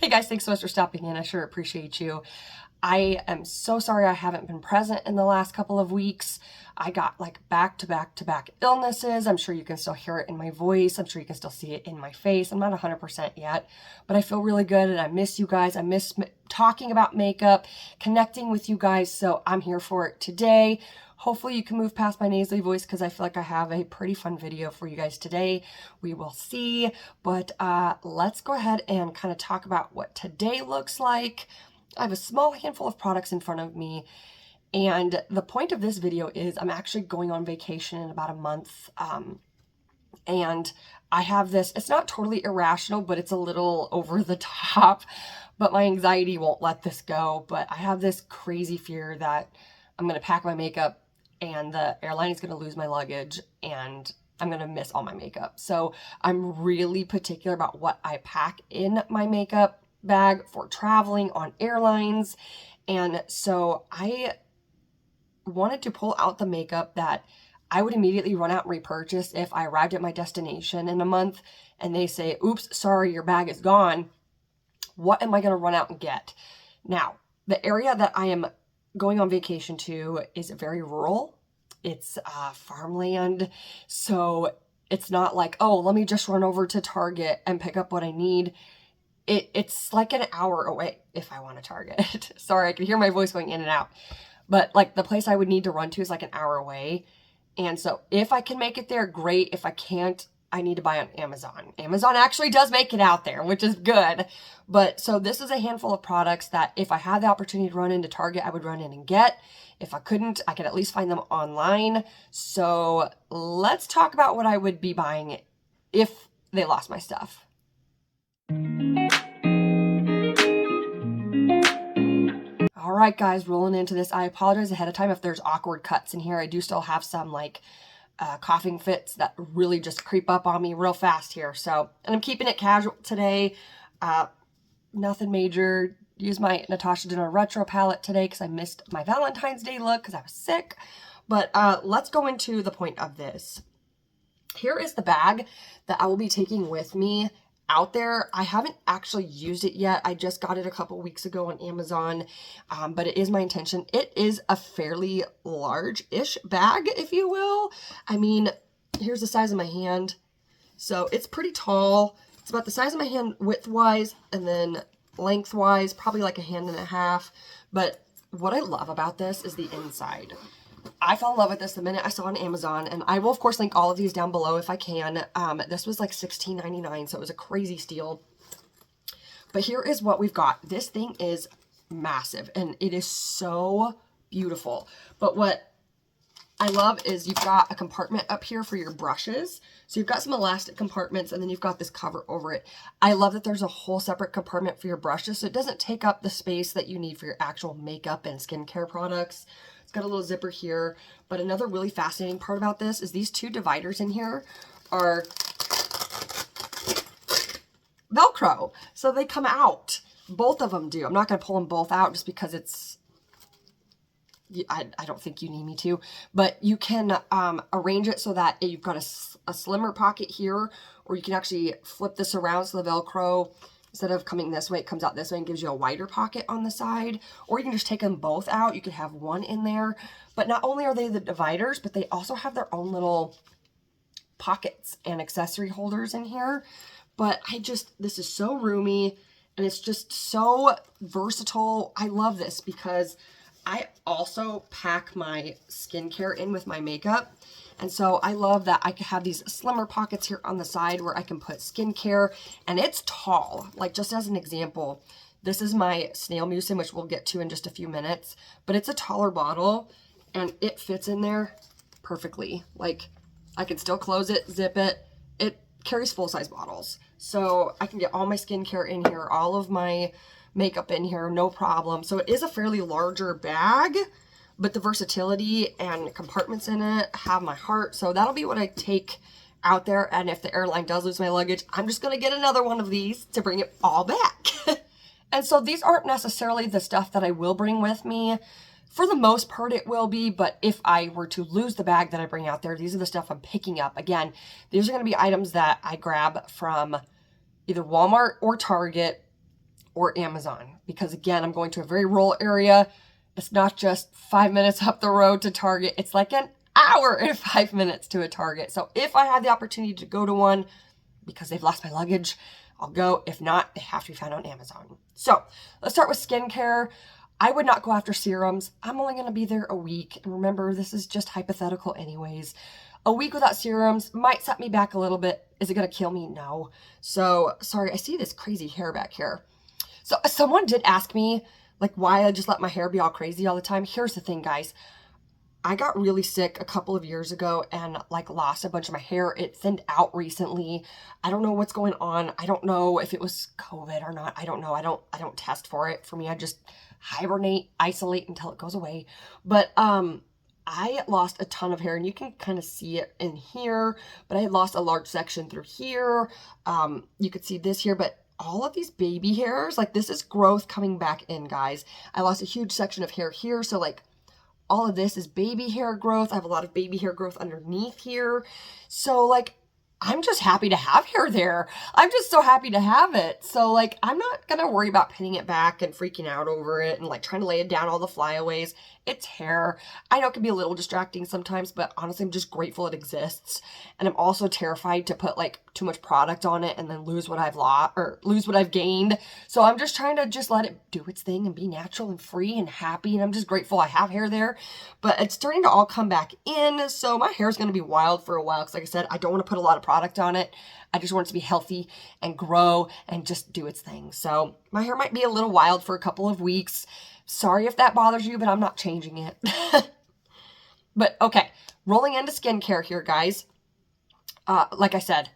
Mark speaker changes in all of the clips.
Speaker 1: Hey guys, thanks so much for stopping in. I sure appreciate you. I am so sorry I haven't been present in the last couple of weeks. I got like back to back to back illnesses. I'm sure you can still hear it in my voice. I'm sure you can still see it in my face. I'm not 100% yet, but I feel really good and I miss you guys. I miss talking about makeup, connecting with you guys. So I'm here for it today. Hopefully you can move past my nasally voice because I feel like I have a pretty fun video for you guys today. We will see, but let's go ahead and kind of talk about what today looks like. I have a small handful of products in front of me, and the point of this video is I'm actually going on vacation in about a month, and I have this, it's not totally irrational, but it's a little over the top, but my anxiety won't let this go. But I have this crazy fear that I'm going to pack my makeup and the airline is going to lose my luggage and I'm going to miss all my makeup. So I'm really particular about what I pack in my makeup bag for traveling on airlines. And so I wanted to pull out the makeup that I would immediately run out and repurchase if I arrived at my destination in a month and they say, oops, sorry, your bag is gone. What am I going to run out and get? Now, the area that I am going on vacation to is very rural. It's farmland. So it's not like, oh, let me just run over to Target and pick up what I need. It's like an hour away if I want to Target. Sorry, I can hear my voice going in and out. But like the place I would need to run to is like an hour away. And so if I can make it there, great. If I can't, I need to buy on Amazon. Amazon actually does make it out there, which is good. But so this is a handful of products that if I had the opportunity to run into Target, I would run in and get. If I couldn't, I could at least find them online. So let's talk about what I would be buying if they lost my stuff. All right, guys, rolling into this. I apologize ahead of time if there's awkward cuts in here. I do still have some like coughing fits that really just creep up on me real fast here. So, and I'm keeping it casual today. Nothing major. Use my Natasha Denona Retro palette today because I missed my Valentine's Day look because I was sick. But let's go into the point of this. Here is the bag that I will be taking with me out there. I haven't actually used it yet. I just got it a couple weeks ago on Amazon, but it is my intention. It is a fairly large-ish bag, if you will. I mean, here's the size of my hand. So it's pretty tall. It's about the size of my hand width-wise, and then length-wise, probably like a hand and a half. But what I love about this is the inside. I fell in love with this the minute I saw it on Amazon, and I will, of course, link all of these down below if I can. This was like $16.99, so it was a crazy steal. But here is what we've got. This thing is massive, and it is so beautiful. But what I love is you've got a compartment up here for your brushes. So you've got some elastic compartments, and then you've got this cover over it. I love that there's a whole separate compartment for your brushes, so it doesn't take up the space that you need for your actual makeup and skincare products. It's got a little zipper here, but another really fascinating part about this is these two dividers in here are Velcro. So they come out. Both of them do. I'm not going to pull them both out just because it's, I don't think you need me to, but you can arrange it so that you've got a slimmer pocket here, or you can actually flip this around so the Velcro, instead of coming this way, it comes out this way and gives you a wider pocket on the side. Or you can just take them both out. You could have one in there. But not only are they the dividers, but they also have their own little pockets and accessory holders in here. But this is so roomy, and it's just so versatile. I love this because I also pack my skincare in with my makeup. And so I love that I can have these slimmer pockets here on the side where I can put skincare, and it's tall. Like, just as an example, this is my snail mucin, which we'll get to in just a few minutes, but it's a taller bottle and it fits in there perfectly. Like, I can still close it, zip it. It carries full-size bottles. So I can get all my skincare in here, all of my makeup in here, no problem. So it is a fairly larger bag, but the versatility and compartments in it have my heart. So that'll be what I take out there. And if the airline does lose my luggage, I'm just going to get another one of these to bring it all back. And so these aren't necessarily the stuff that I will bring with me. For the most part, it will be. But if I were to lose the bag that I bring out there, these are the stuff I'm picking up. Again, these are going to be items that I grab from either Walmart or Target. or Amazon, because again, I'm going to a very rural area. It's not just 5 minutes up the road to Target. It's like an hour and 5 minutes to a Target. So if I have the opportunity to go to one because they've lost my luggage, I'll go. If not, they have to be found on Amazon. So let's start with skincare. I would not go after serums. I'm only going to be there a week. And remember, this is just hypothetical anyways. A week without serums might set me back a little bit. Is it going to kill me? No. So sorry, I see this crazy hair back here. So someone did ask me like why I just let my hair be all crazy all the time. Here's the thing, guys. I got really sick a couple of years ago and like lost a bunch of my hair. It thinned out recently. I don't know what's going on. I don't know if it was COVID or not. I don't know. I don't test for it. For me, I just hibernate, isolate until it goes away. But I lost a ton of hair, and you can kind of see it in here, but I had lost a large section through here. You could see this here, but all of these baby hairs, like this is growth coming back in, guys. I lost a huge section of hair here. So like all of this is baby hair growth. I have a lot of baby hair growth underneath here. So like, I'm just happy to have hair there. I'm just so happy to have it. So like, I'm not going to worry about pinning it back and freaking out over it and like trying to lay it down all the flyaways. It's hair. I know it can be a little distracting sometimes, but honestly, I'm just grateful it exists. And I'm also terrified to put like too much product on it and then lose what I've lost or lose what I've gained. So I'm just trying to just let it do its thing and be natural and free and happy. And I'm just grateful I have hair there, but it's starting to all come back in. So my hair is going to be wild for a while. Cause like I said, I don't want to put a lot of product on it. I just want it to be healthy and grow and just do its thing. So my hair might be a little wild for a couple of weeks. Sorry if that bothers you, but I'm not changing it. But okay, rolling into skincare here, guys. Like I said,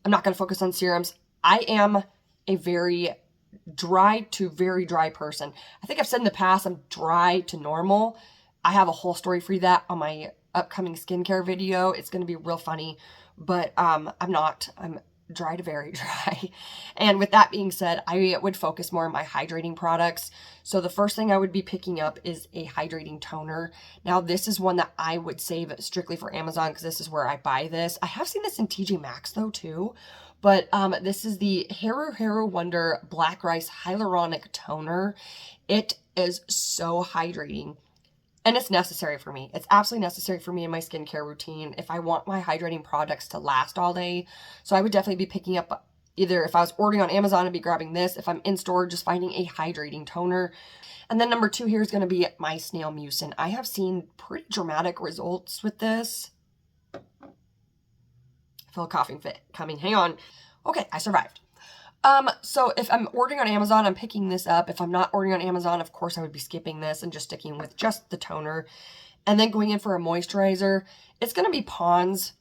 Speaker 1: I'm not going to focus on serums. I am a very dry to very dry person. I think I've said in the past, I'm dry to normal. I have a whole story for that on my upcoming skincare video. It's going to be real funny, but I'm not. I'm dry to very dry. And with that being said, I would focus more on my hydrating products. So the first thing I would be picking up is a hydrating toner. Now this is one that I would save strictly for Amazon because this is where I buy this. I have seen this in TJ Maxx though too. But this is the Haru Wonder Black Rice Hyaluronic Toner. It is so hydrating. And it's necessary for me. It's absolutely necessary for me in my skincare routine if I want my hydrating products to last all day. So I would definitely be picking up either if I was ordering on Amazon, I'd be grabbing this. If I'm in store, just finding a hydrating toner. And then number 2 here is going to be my Snail Mucin. I have seen pretty dramatic results with this. I feel a coughing fit coming. Hang on. Okay, I survived. So if I'm ordering on Amazon, I'm picking this up. If I'm not ordering on Amazon, of course, I would be skipping this and just sticking with just the toner. And then going in for a moisturizer, it's going to be Pond's.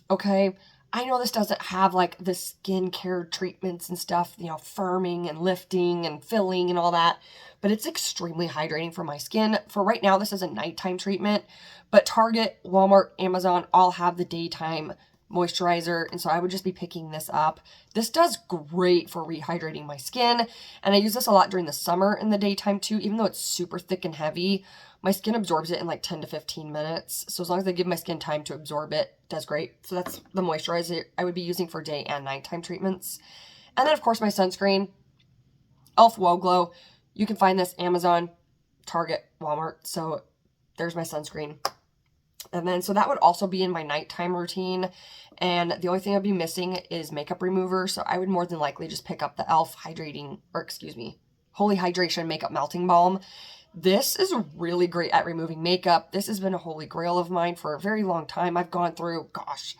Speaker 1: Okay. I know this doesn't have like the skincare treatments and stuff, you know, firming and lifting and filling and all that, but it's extremely hydrating for my skin. For right now, this is a nighttime treatment, but Target, Walmart, Amazon all have the daytime moisturizer, and so I would just be picking this up. This does great for rehydrating my skin, and I use this a lot during the summer in the daytime too. Even though it's super thick and heavy, my skin absorbs it in like 10 to 15 minutes. So as long as I give my skin time to absorb it, it does great. So that's the moisturizer I would be using for day and nighttime treatments. And then of course my sunscreen, Elf Wow Glow. You can find this Amazon, Target, Walmart. So there's my sunscreen. And then, so that would also be in my nighttime routine. And the only thing I'd be missing is makeup remover. So I would more than likely just pick up the Elf Holy Hydration Makeup Melting Balm. This is really great at removing makeup. This has been a holy grail of mine for a very long time. I've gone through, gosh,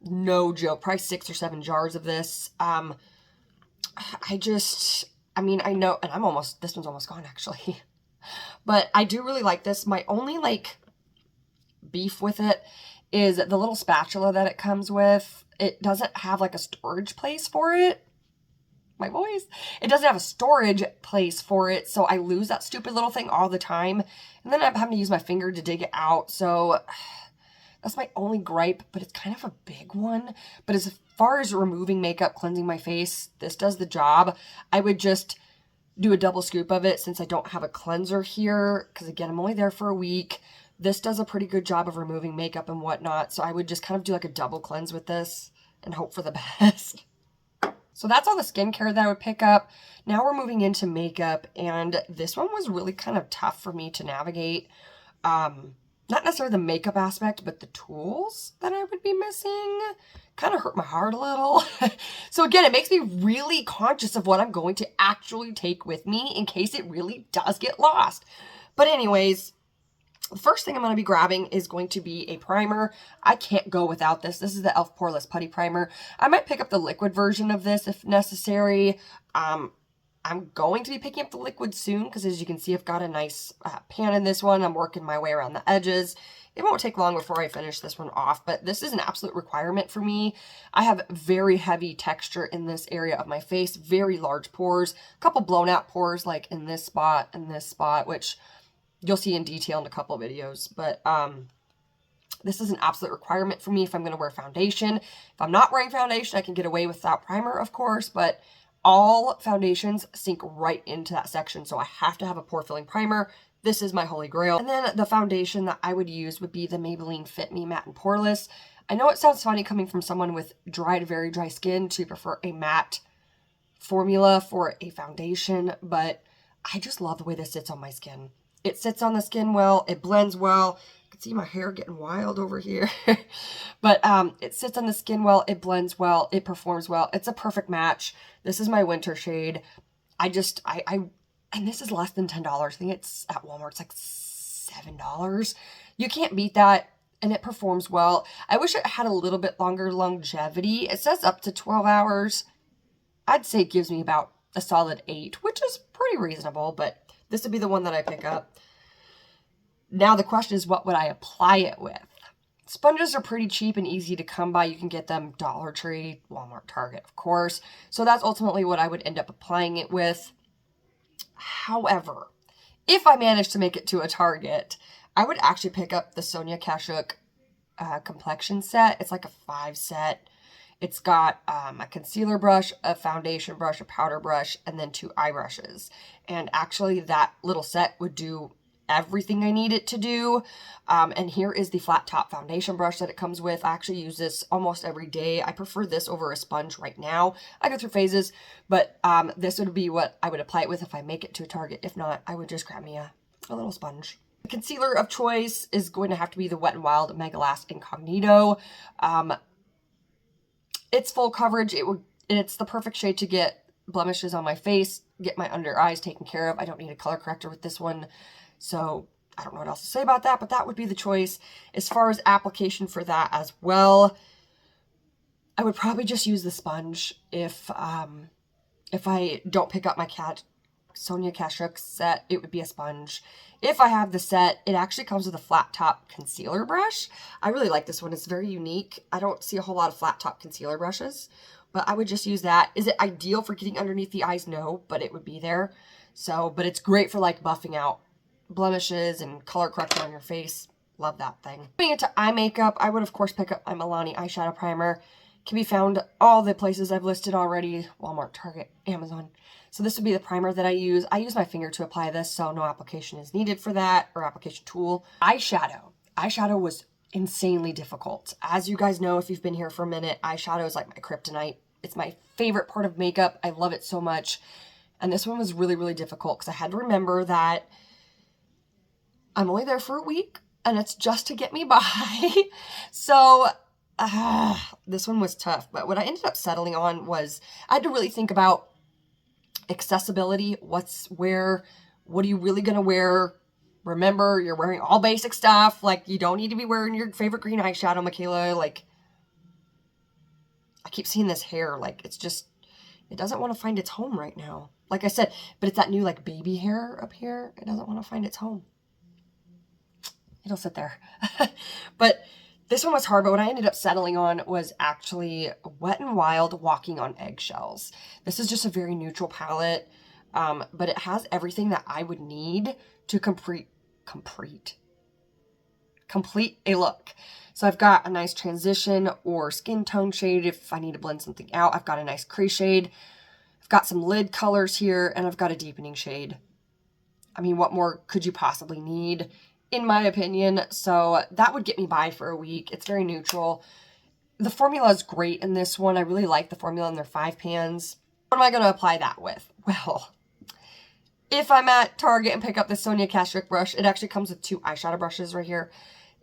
Speaker 1: no joke, probably 6 or 7 jars of this. I know, and this one's almost gone actually. But I do really like this. My only beef with it is the little spatula that it comes with. It doesn't have like a storage place for it. My voice. It doesn't have a storage place for it, so I lose that stupid little thing all the time. And then I'm having to use my finger to dig it out. So that's my only gripe, but it's kind of a big one. But as far as removing makeup, cleansing my face, this does the job. I would just do a double scoop of it since I don't have a cleanser here. Because again, I'm only there for a week. This does a pretty good job of removing makeup and whatnot. So I would just kind of do like a double cleanse with this and hope for the best. So that's all the skincare that I would pick up. Now we're moving into makeup, and this one was really kind of tough for me to navigate. Not necessarily the makeup aspect, but the tools that I would be missing kind of hurt my heart a little. So again, it makes me really conscious of what I'm going to actually take with me in case it really does get lost. But anyways, the first thing I'm going to be grabbing is going to be a primer. I can't go without this. This is the e.l.f. Poreless Putty Primer. I might pick up the liquid version of this if necessary. I'm going to be picking up the liquid soon because, as you can see, I've got a nice pan in this one. I'm working my way around the edges. It won't take long before I finish this one off, but this is an absolute requirement for me. I have very heavy texture in this area of my face, very large pores, a couple blown out pores like in this spot and this spot, which you'll see in detail in a couple videos. But this is an absolute requirement for me if I'm going to wear foundation. If I'm not wearing foundation, I can get away without primer, of course, but all foundations sink right into that section, so I have to have a pore-filling primer. This is my holy grail. And then the foundation that I would use would be the Maybelline Fit Me Matte and Poreless. I know it sounds funny coming from someone with dry to very dry skin to prefer a matte formula for a foundation, but I just love the way this sits on my skin. It sits on the skin well, it blends well. You can see my hair getting wild over here. But it sits on the skin well, it blends well, it performs well. It's a perfect match. This is my winter shade. And this is less than $10. I think it's at Walmart, it's like $7. You can't beat that, and it performs well. I wish it had a little bit longer longevity. It says up to 12 hours. I'd say it gives me about a solid 8, which is pretty reasonable, but this would be the one that I pick up. Now the question is, what would I apply it with? Sponges are pretty cheap and easy to come by. You can get them Dollar Tree, Walmart, Target, of course. So that's ultimately what I would end up applying it with. However, if I manage to make it to a Target, I would actually pick up the Sonia Kashuk complexion set. It's like a 5 set. It's got a concealer brush, a foundation brush, a powder brush, and then 2 eye brushes. And actually that little set would do everything I need it to do. And here is the flat top foundation brush that it comes with. I actually use this almost every day. I prefer this over a sponge right now. I go through phases, but this would be what I would apply it with if I make it to a Target. If not, I would just grab me a little sponge. The concealer of choice is going to have to be the Wet n Wild Mega Last Incognito. It's full coverage. It's the perfect shade to get blemishes on my face, get my under eyes taken care of. I don't need a color corrector with this one. So I don't know what else to say about that, but that would be the choice. As far as application for that as well, I would probably just use the sponge if I don't pick up my Sonia Kashuk set, it would be a sponge. If I have the set, it actually comes with a flat top concealer brush. I really like this one. It's very unique. I don't see a whole lot of flat top concealer brushes, but I would just use that. Is it ideal for getting underneath the eyes? No, but it would be there. So, but it's great for like buffing out blemishes and color corrector on your face. Love that thing. Moving into eye makeup, I would of course pick up my Milani eyeshadow primer. Can be found all the places I've listed already: Walmart, Target, Amazon. So this would be the primer that I use. I use my finger to apply this, so no application is needed for that, or application tool. Eyeshadow was insanely difficult. As you guys know, if you've been here for a minute, eyeshadow is like my kryptonite. It's my favorite part of makeup. I love it so much. And this one was really, really difficult because I had to remember that I'm only there for a week and it's just to get me by. So this one was tough. But what I ended up settling on was I had to really think about accessibility. What's where? What are you really going to wear? Remember, you're wearing all basic stuff. Like, you don't need to be wearing your favorite green eyeshadow, Michaela. Like, I keep seeing this hair. Like, it's just, it doesn't want to find its home right now. Like I said, but it's that new, like, baby hair up here. It doesn't want to find its home. It'll sit there. But this one was hard, but what I ended up settling on was actually Wet n Wild Walking on Eggshells. This is just a very neutral palette, but it has everything that I would need to complete a look. So I've got a nice transition or skin tone shade if I need to blend something out. I've got a nice crease shade. I've got some lid colors here, and I've got a deepening shade. I mean, what more could you possibly need, in my opinion? So that would get me by for a week. It's very neutral. The formula is great in this one. I really like the formula in their 5 pans. What am I going to apply that with? Well, if I'm at Target and pick up the Sonia Kashuk brush, it actually comes with 2 eyeshadow brushes right here.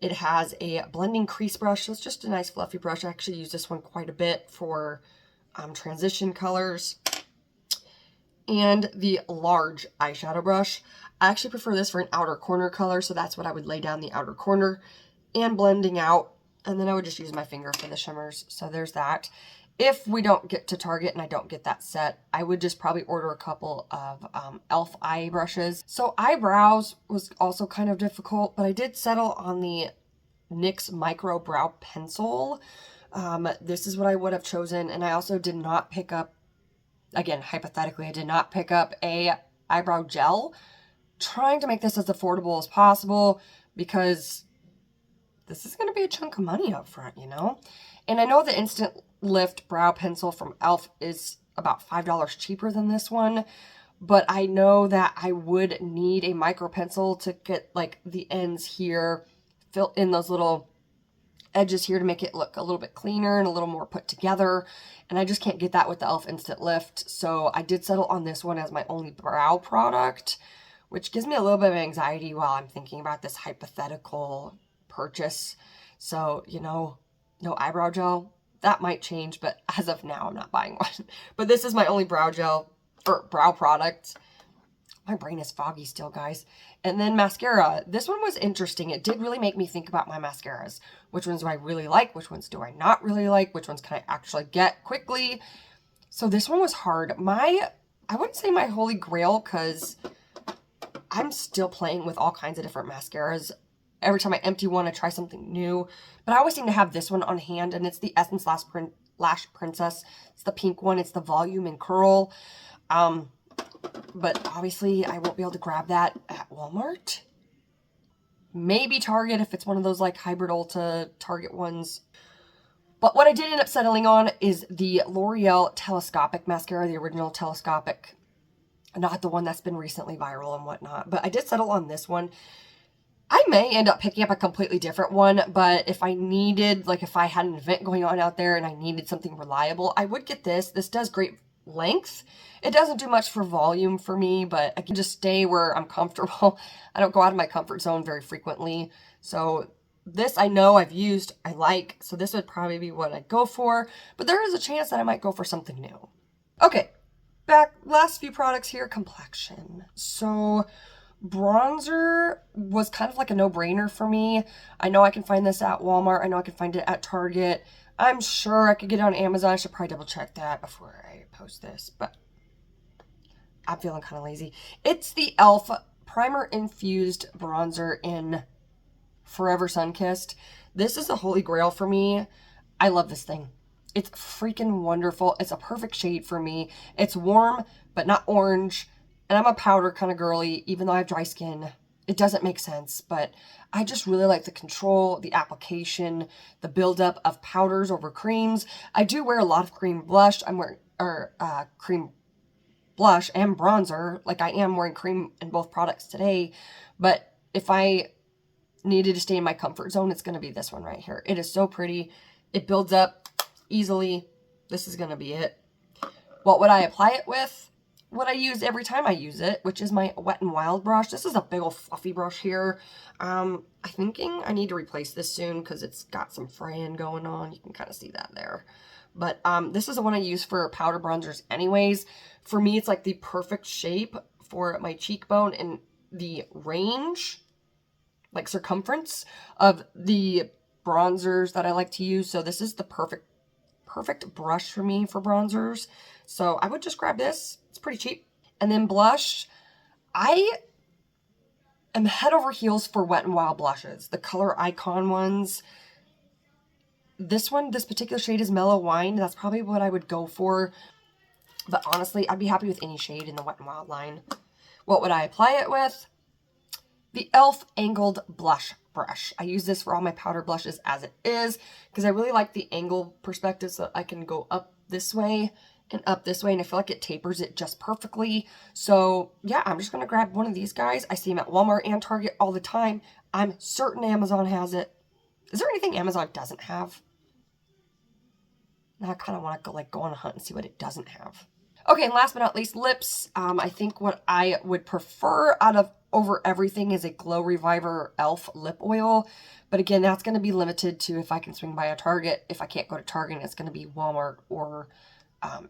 Speaker 1: It has a blending crease brush, so it's just a nice fluffy brush. I actually use this one quite a bit for transition colors. And the large eyeshadow brush. I actually prefer this for an outer corner color, so that's what I would lay down the outer corner and blending out. And then I would just use my finger for the shimmers. So there's that. If we don't get to Target and I don't get that set, I would just probably order a couple of e.l.f. eye brushes. So eyebrows was also kind of difficult, but I did settle on the NYX Micro Brow Pencil. This is what I would have chosen. And I also did not pick up, again, hypothetically, I did not pick up a eyebrow gel. Trying to make this as affordable as possible because this is going to be a chunk of money up front, you know? And I know the Instant Lift Brow Pencil from e.l.f. is about $5 cheaper than this one, but I know that I would need a micro pencil to get like the ends here, fill in those little edges here to make it look a little bit cleaner and a little more put together. And I just can't get that with the e.l.f. Instant Lift. So I did settle on this one as my only brow product, which gives me a little bit of anxiety while I'm thinking about this hypothetical purchase. So, you know, no eyebrow gel. That might change, but as of now, I'm not buying one. But this is my only brow gel or brow product. My brain is foggy still, guys. And then mascara. This one was interesting. It did really make me think about my mascaras. Which ones do I really like? Which ones do I not really like? Which ones can I actually get quickly? So this one was hard. I wouldn't say my holy grail because I'm still playing with all kinds of different mascaras. Every time I empty one, I try something new. But I always seem to have this one on hand, and it's the Essence Lash Princess. It's the pink one. It's the Volume and Curl. But obviously, I won't be able to grab that at Walmart. Maybe Target if it's one of those like Hybrid Ulta Target ones. But what I did end up settling on is the L'Oreal Telescopic Mascara, the original telescopic. Not the one that's been recently viral and whatnot. But I did settle on this one. I may end up picking up a completely different one, but if I needed, like if I had an event going on out there and I needed something reliable, I would get this. This does great length. It doesn't do much for volume for me, but I can just stay where I'm comfortable. I don't go out of my comfort zone very frequently. So this I know I've used, I like, so this would probably be what I'd go for, but there is a chance that I might go for something new. Okay, last few products here, complexion. So bronzer was kind of like a no-brainer for me. I know I can find this at Walmart. I know I can find it at Target. I'm sure I could get it on Amazon. I should probably double check that before I post this, but I'm feeling kind of lazy. It's the e.l.f. Primer Infused Bronzer in Forever Sun-Kissed. This is a holy grail for me. I love this thing. It's freaking wonderful. It's a perfect shade for me. It's warm, but not orange. And I'm a powder kind of girly, even though I have dry skin. It doesn't make sense, but I just really like the control, the application, the buildup of powders over creams. I do wear a lot of cream blush. I'm wearing cream blush and bronzer. Like I am wearing cream in both products today. But if I needed to stay in my comfort zone, it's going to be this one right here. It is so pretty. It builds up easily. This is going to be it. What would I apply it with? What I use every time I use it, which is my Wet n Wild brush. This is a big old fluffy brush here. I'm thinking I need to replace this soon because it's got some fraying going on. You can kind of see that there. But this is the one I use for powder bronzers anyways. For me, it's like the perfect shape for my cheekbone and the range, like circumference of the bronzers that I like to use. So this is the perfect brush for me for bronzers. So I would just grab this. It's pretty cheap. And then blush. I am head over heels for Wet n Wild blushes. The Color Icon ones. This particular shade is Mellow Wine. That's probably what I would go for. But honestly, I'd be happy with any shade in the Wet n Wild line. What would I apply it with? The e.l.f. Angled Blush Brush. I use this for all my powder blushes as it is because I really like the angle perspective so I can go up this way and up this way, and I feel like it tapers it just perfectly. So yeah, I'm just going to grab one of these guys. I see them at Walmart and Target all the time. I'm certain Amazon has it. Is there anything Amazon doesn't have? Now I kind of want to go on a hunt and see what it doesn't have. Okay, and last but not least, lips. I think what I would prefer over everything is a Glow Reviver e.l.f. lip oil. But again, that's going to be limited to if I can swing by a Target. If I can't go to Target, it's going to be Walmart or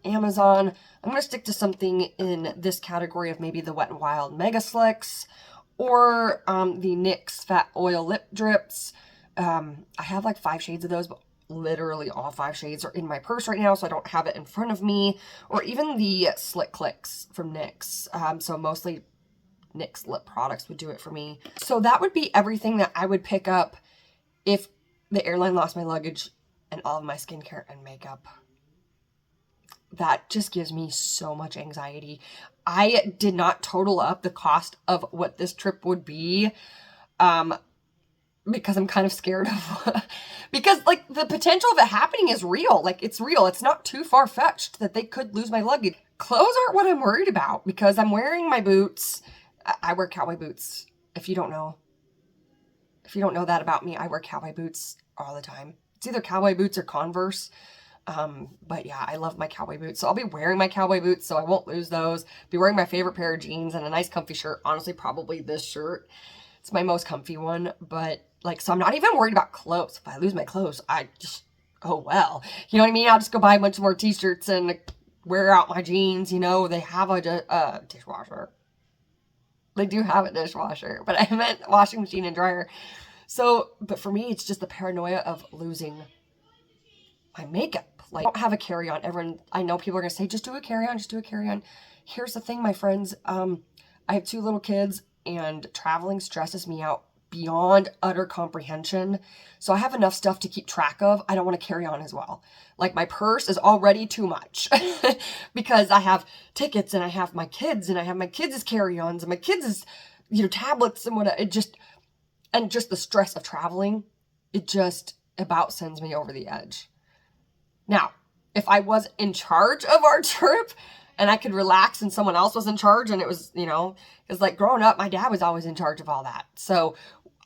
Speaker 1: Amazon. I'm going to stick to something in this category of maybe the Wet n Wild Mega Slicks or the NYX Fat Oil Lip Drips. I have like 5 shades of those, but literally all 5 shades are in my purse right now, so I don't have it in front of me. Or even the Slick Clicks from NYX. So mostly NYX lip products would do it for me. So that would be everything that I would pick up if the airline lost my luggage and all of my skincare and makeup. That just gives me so much anxiety. I did not total up the cost of what this trip would be. Because I'm kind of scared of, because like the potential of it happening is real. Like it's real. It's not too far-fetched that they could lose my luggage. Clothes aren't what I'm worried about because I'm wearing my boots. I wear cowboy boots. If you don't know that about me, I wear cowboy boots all the time. It's either cowboy boots or Converse. But yeah, I love my cowboy boots. So I'll be wearing my cowboy boots so I won't lose those. Be wearing my favorite pair of jeans and a nice comfy shirt. Honestly, probably this shirt. It's my most comfy one, but like, so I'm not even worried about clothes. If I lose my clothes, I just, oh well. You know what I mean? I'll just go buy a bunch more t-shirts and wear out my jeans. You know, they have a dishwasher. They do have a dishwasher, but I meant washing machine and dryer. So, but for me, it's just the paranoia of losing my makeup. Like, I don't have a carry-on. I know people are going to say, just do a carry-on, just do a carry-on. Here's the thing, my friends. I have 2 little kids and traveling stresses me out beyond utter comprehension. So I have enough stuff to keep track of. I don't want to carry on as well. Like my purse is already too much because I have tickets and I have my kids and I have my kids' carry-ons and my kids' tablets and whatnot. Just the stress of traveling, it just about sends me over the edge. Now, if I was in charge of our trip and I could relax and someone else was in charge and it was, because like growing up, my dad was always in charge of all that. So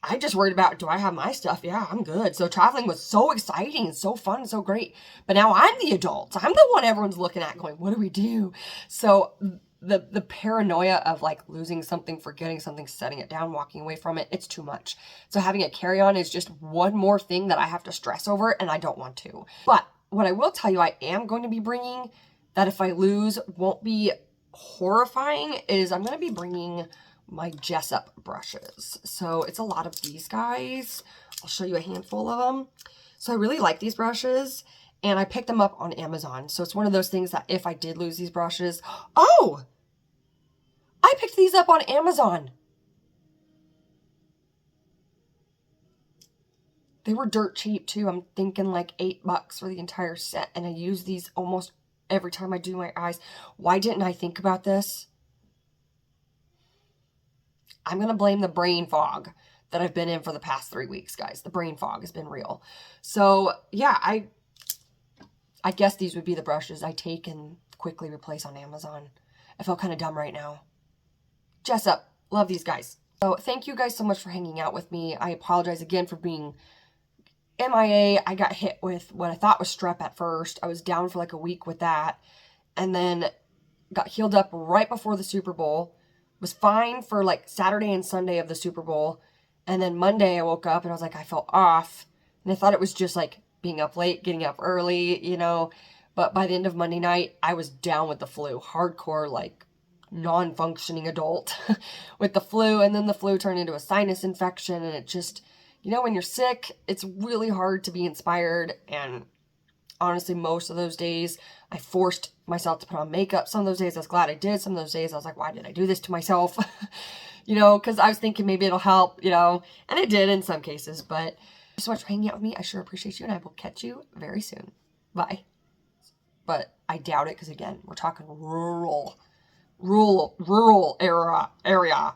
Speaker 1: I just worried about, do I have my stuff? Yeah, I'm good. So traveling was so exciting and so fun and so great. But now I'm the adult. I'm the one everyone's looking at going, what do we do? So the paranoia of like losing something, forgetting something, setting it down, walking away from it, it's too much. So having a carry-on is just one more thing that I have to stress over and I don't want to. But what I will tell you I am going to be bringing that if I lose won't be horrifying is I'm going to be bringing my Jessup brushes. So it's a lot of these guys. I'll show you a handful of them. So I really like these brushes and I picked them up on Amazon. So it's one of those things that if I did lose these brushes, oh, I picked these up on Amazon. They were dirt cheap too. I'm thinking like $8 for the entire set. And I use these almost every time I do my eyes. Why didn't I think about this? I'm going to blame the brain fog that I've been in for the past 3 weeks, guys. The brain fog has been real. So yeah, I guess these would be the brushes I take and quickly replace on Amazon. I feel kind of dumb right now. Jessup, love these guys. So thank you guys so much for hanging out with me. I apologize again for being MIA. I got hit with what I thought was strep at first. I was down for like a week with that and then got healed up right before the Super Bowl. Was fine for like Saturday and Sunday of the Super Bowl. And then Monday I woke up and I was like, I felt off. And I thought it was just like being up late, getting up early, But by the end of Monday night, I was down with the flu. Hardcore, like non-functioning adult with the flu. And then the flu turned into a sinus infection. And it just, when you're sick, it's really hard to be inspired. And honestly, most of those days, I forced myself to put on makeup. Some of those days I was glad I did. Some of those days I was like, why did I do this to myself? Because I was thinking maybe it'll help, and it did in some cases. But thank you so much for hanging out with me. I sure appreciate you, and I will catch you very soon. Bye. But I doubt it because, again, we're talking rural area.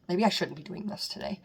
Speaker 1: Maybe I shouldn't be doing this today.